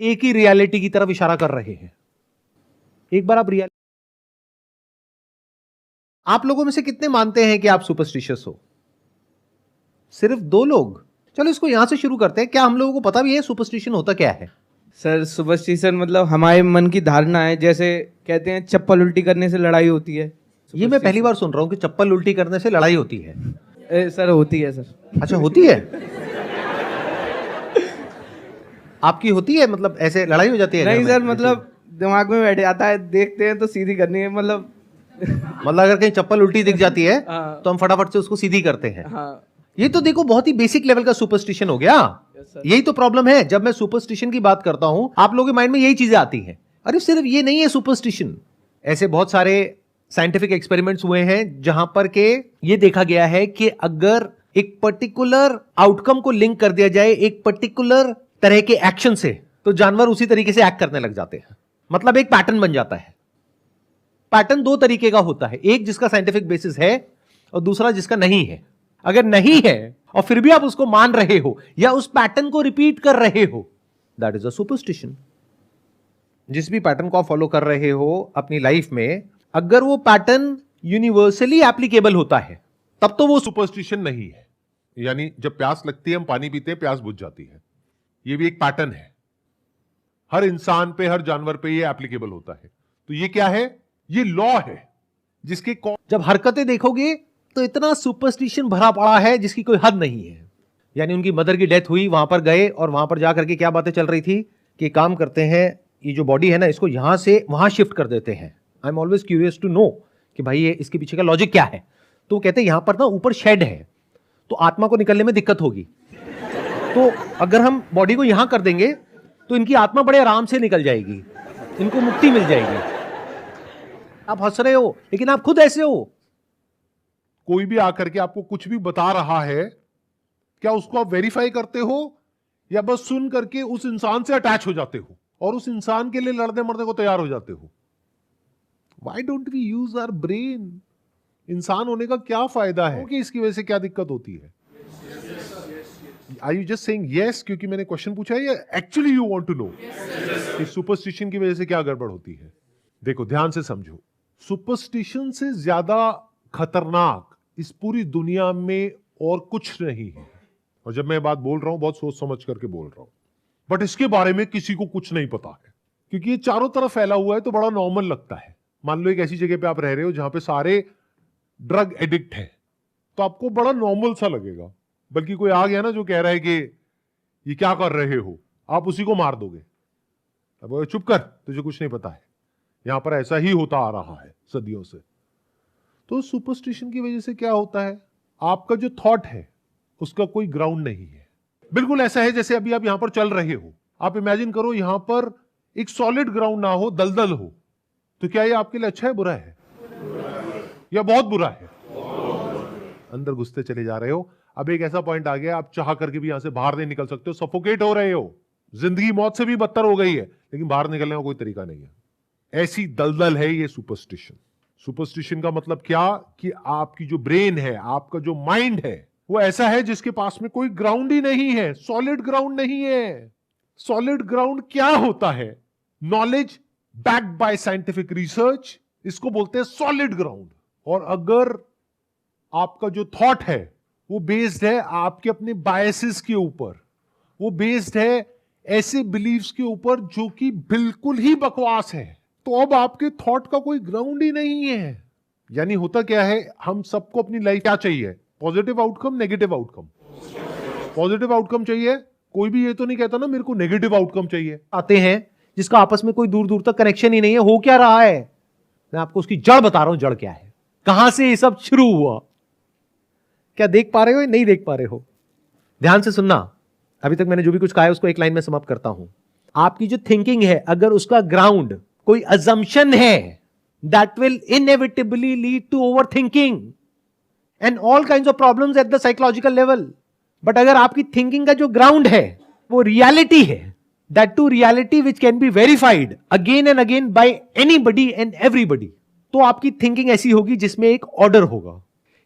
एक ही रियलिटी की तरफ इशारा कर रहे हैं। एक बार आप लोगों में से कितने मानते हैं कि आप सुपरस्टिशियस हो? सिर्फ 2 लोग। चलो इसको यहां से शुरू करते हैं। क्या हम लोगों को पता भी है सुपरस्टिशन होता क्या है? सर सुपरस्टिशन मतलब हमारे मन की धारणा है, जैसे कहते हैं चप्पल उल्टी करने से लड़ाई होती है। ये मैं पहली बार सुन रहा हूं कि चप्पल उल्टी करने से लड़ाई होती है। सर होती है सर। अच्छा होती है? आपकी होती है? मतलब ऐसे लड़ाई हो जाती है? नहीं सर, मतलब दिमाग में बैठ जाता है, देखते हैं तो सीधी करनी है, मतलब अगर कहीं चप्पल उल्टी दिख जाती है हाँ। तो हम फटाफट से उसको सीधी करते हैं। हाँ। ये तो देखो बहुत ही बेसिक लेवल का सुपरस्टिशन हो गया। यही तो प्रॉब्लम है। जब मैं सुपरस्टिशन की बात करता हूं आप लोगों के माइंड में यही चीजें आती हैं। अरे सिर्फ ये नहीं है सुपरस्टिशन, ऐसे बहुत सारे साइंटिफिक एक्सपेरिमेंट्स हुए हैं जहां पर के ये देखा गया है कि अगर एक पर्टिकुलर आउटकम को लिंक कर दिया जाए एक पर्टिकुलर तरह के एक्शन से, तो जानवर उसी तरीके से एक्ट करने लग जाते हैं। मतलब एक पैटर्न बन जाता है। पैटर्न 2 तरीके का होता है, एक जिसका साइंटिफिक बेसिस है और दूसरा जिसका नहीं है। अगर नहीं है और फिर भी आप उसको मान रहे हो या उस पैटर्न को रिपीट कर रहे हो, दैट इज अ सुपरस्टिशन। जिस भी पैटर्न को आप फॉलो कर रहे हो अपनी लाइफ में, अगर वो पैटर्न यूनिवर्सली एप्लीकेबल होता है तब तो वो सुपरस्टिशन नहीं है। यानी जब प्यास लगती है हम पानी पीते हैं, प्यास बुझ जाती है। ये भी एक पैटर्न है, हर इंसान पे हर जानवर पे ये एप्लीकेबल होता है। तो ये क्या है? ये लॉ है जिसके जब हरकतें देखोगे तो इतना सुपरस्टिशन भरा पड़ा है जिसकी कोई हद नहीं है। यानी उनकी मदर की डेथ हुई, वहां पर गए और वहां पर जाकर के क्या बातें चल रही थी कि काम करते हैं, ये जो बॉडी है ना इसको यहां से वहां शिफ्ट कर देते हैं। I am always curious to know कि भाई ये इसके पीछे का लॉजिक क्या है। तो वो कहते हैं यहां पर ना ऊपर शेड है तो आत्मा को निकलने में दिक्कत होगी, तो अगर हम बॉडी को यहां कर देंगे तो इनकी आत्मा बड़े आराम से निकल जाएगी, इनको मुक्ति मिल जाएगी। आप हंस रहे हो लेकिन आप खुद ऐसे हो। कोई भी आकर के आपको कुछ भी बता रहा है, क्या उसको आप वेरीफाई करते हो या बस सुन करके उस इंसान से अटैच हो जाते हो और उस इंसान के लिए लड़ने मरने को तैयार हो जाते हो? Why don't we use our brain? इंसान होने का क्या फायदा है कि इसकी वजह से क्या दिक्कत होती है? Are you just saying yes क्योंकि मैंने क्वेश्चन पूछा है, या actually you want to know कि सुपरस्टिशन की वजह से क्या गड़बड़ होती है? देखो ध्यान से समझो, सुपरस्टिशन से ज्यादा खतरनाक इस पूरी दुनिया में और कुछ नहीं है। और जब मैं बात बोल रहा हूं बहुत सोच समझ करके बोल रहा हूं, बट इसके बारे में किसी को कुछ नहीं पता है क्योंकि ये चारों तरफ फैला हुआ है तो बड़ा नॉर्मल लगता है। मान लो एक ऐसी जगह पे आप रह रहे हो जहां पे सारे ड्रग एडिक्ट है तो आपको बड़ा नॉर्मल सा लगेगा, बल्कि कोई आ गया ना जो कह रहा है कि ये क्या कर रहे हो, आप उसी को मार दोगे। अब चुप कर, तुझे कुछ नहीं पता है। यहां पर ऐसा ही होता आ रहा है सदियों से। तो सुपरस्टिशन की वजह से क्या होता है, आपका जो थॉट है उसका कोई ग्राउंड नहीं है। बिल्कुल ऐसा है जैसे अभी आप यहां पर चल रहे हो, आप इमेजिन करो यहां पर एक सॉलिड ग्राउंड ना हो, दलदल हो, तो क्या ये आपके लिए अच्छा है बुरा है या बहुत बुरा है? अंदर घुसते चले जा रहे हो। अब एक ऐसा पॉइंट आ गया आप चाह करके भी यहां से बाहर नहीं निकल सकते हो, सफोकेट हो रहे हो, जिंदगी मौत से भी बदतर हो गई है, लेकिन बाहर निकलने का कोई तरीका नहीं है। ऐसी दलदल है ये सुपरस्टिशन। सुपरस्टिशन का मतलब क्या कि आपकी जो ब्रेन है, आपका जो माइंड है, वो ऐसा है जिसके पास में कोई ग्राउंड ही नहीं है, सॉलिड ग्राउंड नहीं है। सॉलिड ग्राउंड क्या होता है? Knowledge backed by scientific research, इसको बोलते हैं सॉलिड ग्राउंड। और अगर आपका जो थॉट है वो बेस्ड है आपके अपने बायसेस के ऊपर, वो बेस्ड है ऐसे बिलीफ्स के ऊपर जो कि बिल्कुल ही बकवास है, तो अब आपके थॉट का कोई ग्राउंड ही नहीं है। यानी होता क्या है, हम सबको अपनी लाइफ क्या चाहिए? Positive outcome, negative outcome. Positive outcome चाहिए, कोई भी ये तो नहीं कहता ना मेरे को नेगेटिव आउटकम चाहिए। आते हैं जिसका आपस में कोई दूर दूर तक कनेक्शन ही नहीं है। हो क्या रहा है, मैं आपको उसकी जड़ बता रहा हूं। जड़ क्या है, कहां से ये सब शुरू हुआ, क्या देख पा रहे हो या नहीं देख पा रहे हो? ध्यान से सुनना। अभी तक मैंने जो भी कुछ कहा है उसको एक लाइन में समाप्त करता हूं। आपकी जो थिंकिंग है, अगर उसका ग्राउंड कोई अजम्पशन है, that will inevitably lead to over thinking and all kinds of problems at the psychological level. But अगर आपकी थिंकिंग का जो ग्राउंड है वो रियलिटी है, that too reality which can be verified again and again by anybody and everybody, तो आपकी thinking ऐसी होगी जिसमें एक ऑर्डर होगा।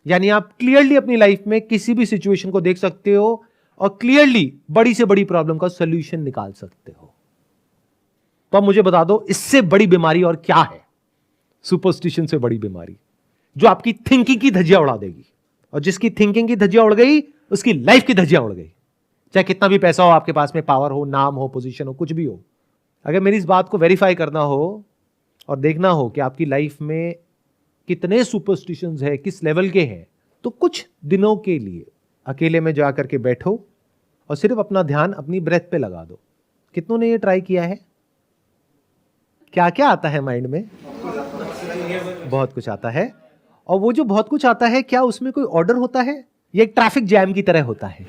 यानी आप क्लियरली अपनी लाइफ में किसी भी सिचुएशन को देख सकते हो और क्लियरली बड़ी से बड़ी प्रॉब्लम का सॉल्यूशन निकाल सकते हो। तो अब मुझे बता दो इससे बड़ी बीमारी और क्या है? सुपरस्टिशन से बड़ी बीमारी जो आपकी थिंकिंग की धज्जियां उड़ा देगी, और जिसकी थिंकिंग की धज्जियां उड़ गई उसकी लाइफ की धज्जियां उड़ गई। चाहे कितना भी पैसा हो आपके पास में, पावर हो, नाम हो, पोजीशन हो, कुछ भी हो, अगर मेरी इस बात को वेरीफाई करना हो और देखना हो कि आपकी लाइफ में कितने सुपरस्टिशंस है, किस लेवल के हैं, तो कुछ दिनों के लिए अकेले में जा करके बैठो और सिर्फ अपना ध्यान अपनी ब्रेथ पे लगा दो। कितनों ने ये ट्राई किया है? क्या क्या आता है माइंड में? बहुत कुछ आता है। और वो जो बहुत कुछ आता है, क्या उसमें कोई ऑर्डर होता है? ये एक ट्रैफिक जैम की तरह होता है।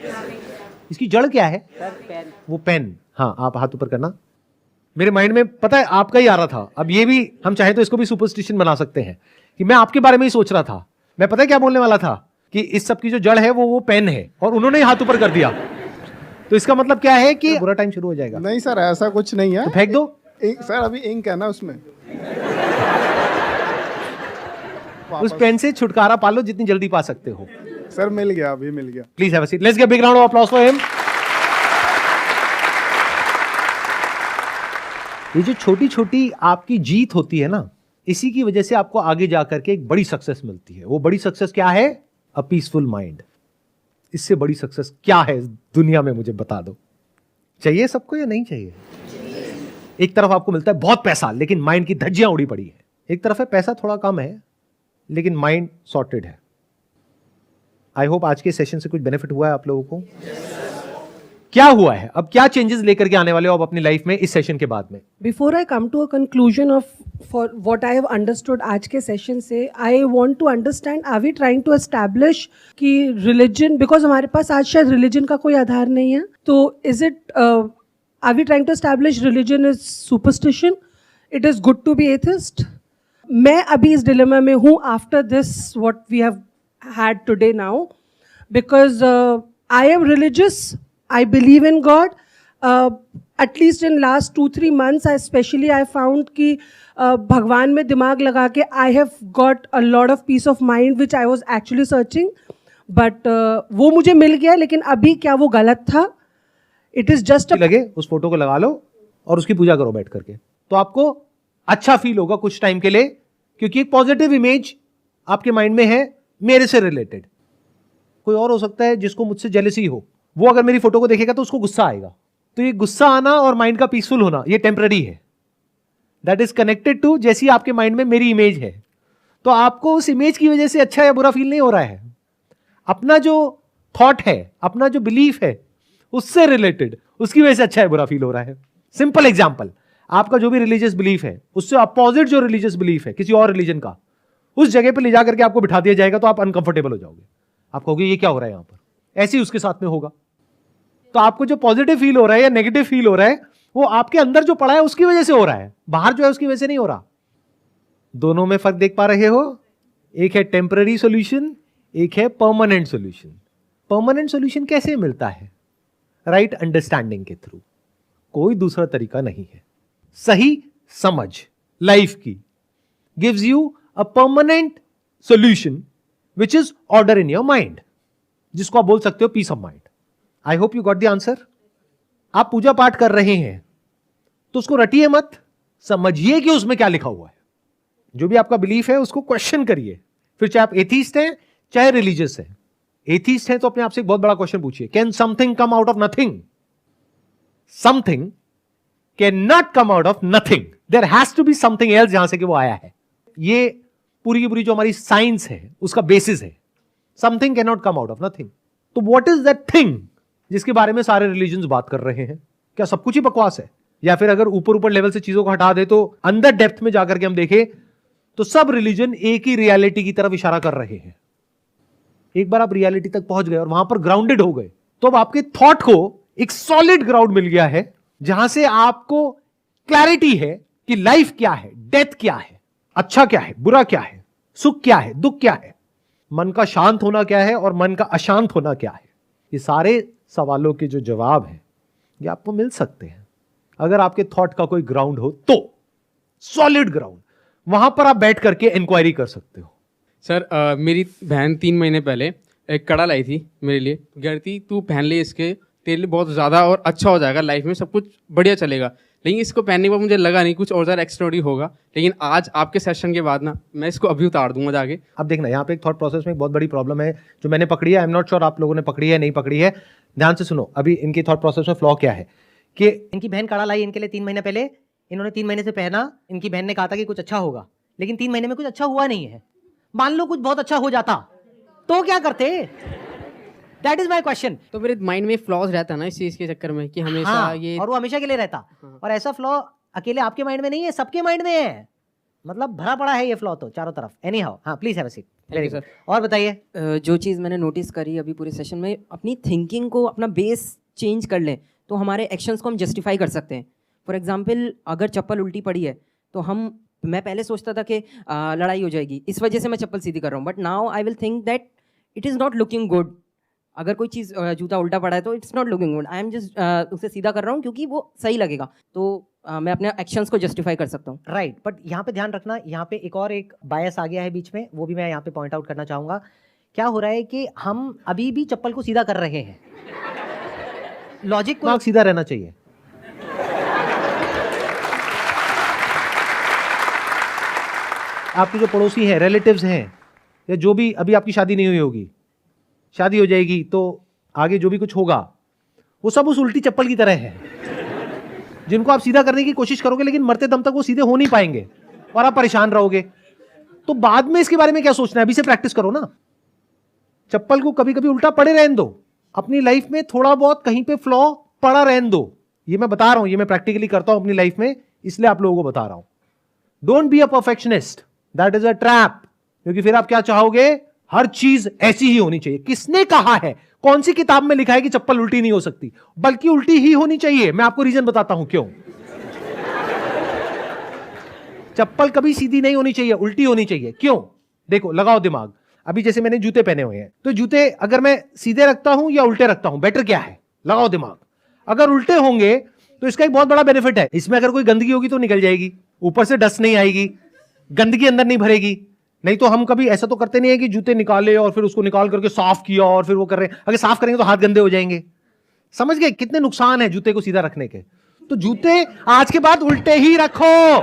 इसकी जड़ क्या है? वो पेन। हाँ, आप हाथ ऊपर करना। मेरे माइंड में पता है आपका ही आ रहा था। अब ये भी हम चाहे तो इसको भी सुपरस्टिशन बना सकते हैं कि मैं आपके बारे में ही सोच रहा था। मैं पता है क्या बोलने वाला था कि इस सब की जो जड़ है वो पेन है, और उन्होंने ही हाथ ऊपर कर दिया। तो इसका मतलब क्या है कि बुरा टाइम शुरू हो जाएगा। नहीं सर, ऐसा कुछ नहीं है। तो फेंक दो। सर अभी इंक है ना उसमें। उस पेन से छुटकारा पा लो जितनी जल्दी पा सकते हो। सर मिल गया, अभी मिल गया। Please have a seat. Let's give big round of applause for him. ये जो छोटी छोटी आपकी जीत होती है ना, इसी की वजह से आपको आगे जाकर के एक बड़ी सक्सेस मिलती है। वो बड़ी सक्सेस क्या है? A peaceful mind. इससे बड़ी सक्सेस क्या है इस दुनिया में? मुझे बता दो। चाहिए सबको या नहीं चाहिए? एक तरफ आपको मिलता है बहुत पैसा, लेकिन माइंड की धज्जियां उड़ी पड़ी है। एक तरफ है पैसा थोड़ा कम है, लेकिन माइंड सॉर्टेड है। आई होप आज के सेशन से कुछ बेनिफिट हुआ है आप लोगों को। क्या हुआ है? अब क्या चेंजेस लेकर के आने वाले हो आप अपनी लाइफ में इस सेशन के बाद में? Before I come to a conclusion of for what I have understood आज के सेशन से, I want to understand, are we trying to establish कि religion, because हमारे पास आज शायद religion का कोई आधार नहीं है, तो is it are we trying to establish religion is superstition? It is good to be atheist? मैं अभी इस dilemma में हूँ after this what we have had today now, because I am religious. I believe in God. At least in last 2-3 months, I found कि भगवान में दिमाग लगा के I have got a lot of peace of mind which I was actually searching. But वो मुझे मिल गया, लेकिन अभी क्या वो गलत था? It is just a... लगे उस फोटो को लगा लो और उसकी पूजा करो बैठ करके, तो आपको अच्छा फील होगा कुछ टाइम के लिए, क्योंकि एक पॉजिटिव इमेज आपके माइंड में है मेरे से रिलेटेड। कोई और हो सकता है जिसको मुझसे जेलसी हो, वो अगर मेरी फोटो को देखेगा तो उसको गुस्सा आएगा। तो ये गुस्सा आना और माइंड का पीसफुल होना ये टेम्पररी है। दैट इज कनेक्टेड टू जैसी आपके माइंड में मेरी इमेज है, तो आपको उस इमेज की वजह से अच्छा या बुरा फील नहीं हो रहा है। अपना जो थॉट है, अपना जो बिलीफ है, उससे रिलेटेड उसकी वजह से अच्छा या बुरा फील हो रहा है। सिंपल एग्जाम्पल, आपका जो भी रिलीजियस बिलीफ है उससे अपोजिट जो रिलीजियस बिलीफ है किसी और रिलीजन का, उस जगह पर ले जाकर के आपको बिठा दिया जाएगा तो आप अनकंफर्टेबल हो जाओगे। आप कहोगे ये क्या हो रहा है यहां पर, ऐसे ही उसके साथ में होगा। तो आपको जो पॉजिटिव फील हो रहा है या नेगेटिव फील हो रहा है वो आपके अंदर जो पड़ा है उसकी वजह से हो रहा है, बाहर जो है उसकी वजह से नहीं हो रहा। दोनों में फर्क देख पा रहे हो? एक है टेम्पररी सॉल्यूशन, एक है परमानेंट सॉल्यूशन। परमानेंट सॉल्यूशन कैसे मिलता है? राइट अंडरस्टैंडिंग के थ्रू। कोई दूसरा तरीका नहीं है। सही समझ लाइफ की gives you a permanent solution which is order in your mind, जिसको आप बोल सकते हो peace of mind. I hope you got the answer. आप पूजा पाठ कर रहे हैं तो उसको रटिए मत, समझिए कि उसमें क्या लिखा हुआ है। जो भी आपका बिलीफ है उसको क्वेश्चन करिए। फिर चाहे आप एथीस्ट हैं चाहे रिलीजियस हैं। एथीस्ट हैं तो अपने आप से एक बहुत बड़ा क्वेश्चन पूछिए, can something come out of nothing? Something can not come out of nothing, there has to be something else जहां से कि वो आया है। ये पूरी की पूरी जो हमारी साइंस है उसका बेसिस है। Something can not come out of nothing. तो व्हाट इज दैट थिंग जिसके बारे में सारे रिलीजन्स बात कर रहे हैं? क्या सब कुछ ही बकवास है? या फिर अगर ऊपर ऊपर लेवल से चीजों को हटा दे तो अंदर डेप्थ में जाकर के हम देखें तो सब रिलीजन एक ही रियलिटी की तरफ इशारा कर रहे हैं। एक बार आप रियलिटी तक पहुंच गए और वहां पर ग्राउंडेड हो गए तो अब आपके थॉट को एक सॉलिड ग्राउंड मिल गया है, जहां से आपको क्लैरिटी है कि लाइफ क्या है, डेथ क्या है, अच्छा क्या है, बुरा क्या है, सुख क्या है, दुख क्या है, मन का शांत होना क्या है और मन का अशांत होना क्या है। ये सारे सवालों के जो जवाब हैं ये आपको मिल सकते हैं अगर आपके थॉट का कोई ग्राउंड हो तो, सॉलिड ग्राउंड। वहां पर आप बैठ करके इंक्वायरी कर सकते हो। सर मेरी बहन 3 महीने पहले एक कड़ा लाई थी मेरे लिए, कह रही थी तू पहन ले इसके, तेरे लिए बहुत ज़्यादा और अच्छा हो जाएगा, लाइफ में सब कुछ बढ़िया चलेगा। लेकिन इसको पहनने के बाद मुझे लगा नहीं कुछ और ज़्यादा एक्स्ट्राऑर्डिनरी होगा, लेकिन आज आपके सेशन के बाद ना मैं इसको अभी उतार दूंगा जाके। अब देखना यहाँ पे एक थॉट प्रोसेस में एक बहुत बड़ी प्रॉब्लम है जो मैंने पकड़ी है। आई एम नॉट श्योर आप लोगों ने पकड़ी है नहीं पकड़ी है। ध्यान से सुनो, अभी इनकी थॉट प्रोसेस में फ्लॉ क्या है कि इनकी बहन कड़ा लाई इनके लिए 3 महीने पहले, इन्होंने 3 महीने से पहना, इनकी बहन ने कहा था कि कुछ अच्छा होगा, लेकिन 3 महीने में कुछ अच्छा हुआ नहीं है। मान लो कुछ बहुत अच्छा हो जाता तो क्या करते? That is my question. तो मेरे माइंड में फ्लॉज रहता ना इस चीज़ के चक्कर में कि हमेशा हाँ, ये और वो हमेशा के लिए रहता। हाँ। और ऐसा फ्लॉ अकेले आपके माइंड में नहीं है, सबके माइंड में है। मतलब भरा पड़ा है ये फ्लॉ तो चारों तरफ। एनी हाउ, हाँ please have a seat. Very you, good. और बताइए। जो चीज़ मैंने नोटिस करी अभी पूरे सेशन में, अपनी थिंकिंग को अपना बेस चेंज कर लें तो हमारे एक्शंस को हम जस्टिफाई कर सकते हैं। फॉर एग्जांपल अगर चप्पल उल्टी पड़ी है तो मैं पहले सोचता था कि लड़ाई हो जाएगी, इस वजह से मैं चप्पल सीधी कर रहा हूँ, but now I will think that it is not looking good. अगर कोई चीज़ जूता उल्टा पड़ा है तो it's not looking good, I am just उसे सीधा कर रहा हूँ क्योंकि वो सही लगेगा, तो मैं अपने एक्शंस को जस्टिफाई कर सकता हूँ। राइट, बट यहाँ पे ध्यान रखना, यहाँ पे एक बायस आ गया है बीच में, वो भी मैं यहाँ पे पॉइंट आउट करना चाहूंगा। क्या हो रहा है कि हम अभी भी चप्पल को सीधा कर रहे हैं। लॉजिक को दिमाग सीधा रहना चाहिए। आपके जो पड़ोसी हैं, रिलेटिव्स हैं, या जो भी, अभी आपकी शादी नहीं हुई होगी, शादी हो जाएगी तो आगे जो भी कुछ होगा वो सब उस उल्टी चप्पल की तरह है जिनको आप सीधा करने की कोशिश करोगे लेकिन मरते दम तक वो सीधे हो नहीं पाएंगे और आप परेशान रहोगे। तो बाद में इसके बारे में क्या सोचना है, अभी से प्रैक्टिस करो ना। चप्पल को कभी कभी उल्टा पड़े रहने दो, अपनी लाइफ में थोड़ा बहुत कहीं पे फ्लॉ पड़ा रहने दो। ये मैं बता रहा हूं, ये मैं प्रैक्टिकली करता हूं अपनी लाइफ में, इसलिए आप लोगों को बता रहा हूं। Don't be a perfectionist, that is a trap. क्योंकि फिर आप क्या चाहोगे, हर चीज ऐसी ही होनी चाहिए। किसने कहा है, कौन सी किताब में लिखा है कि चप्पल उल्टी नहीं हो सकती, बल्कि उल्टी ही होनी चाहिए। मैं आपको रीजन बताता हूं क्यों। चप्पल कभी सीधी नहीं होनी चाहिए, उल्टी होनी चाहिए। क्यों? देखो, लगाओ दिमाग। अभी जैसे मैंने जूते पहने हुए हैं, तो जूते अगर मैं सीधे रखता हूं या उल्टे रखता हूं, बेटर क्या है? लगाओ दिमाग। अगर उल्टे होंगे तो इसका एक बहुत बड़ा बेनिफिट है, इसमें अगर कोई गंदगी होगी तो निकल जाएगी, ऊपर से डस्ट नहीं आएगी, गंदगी अंदर नहीं भरेगी। नहीं तो हम कभी ऐसा तो करते नहीं है कि जूते निकाले और फिर उसको निकाल करके साफ किया और फिर वो कर रहे हैं। अगर साफ करेंगे तो हाथ गंदे हो जाएंगे। समझ गए कितने नुकसान है जूते को सीधा रखने के? तो जूते आज के बाद उल्टे ही रखो।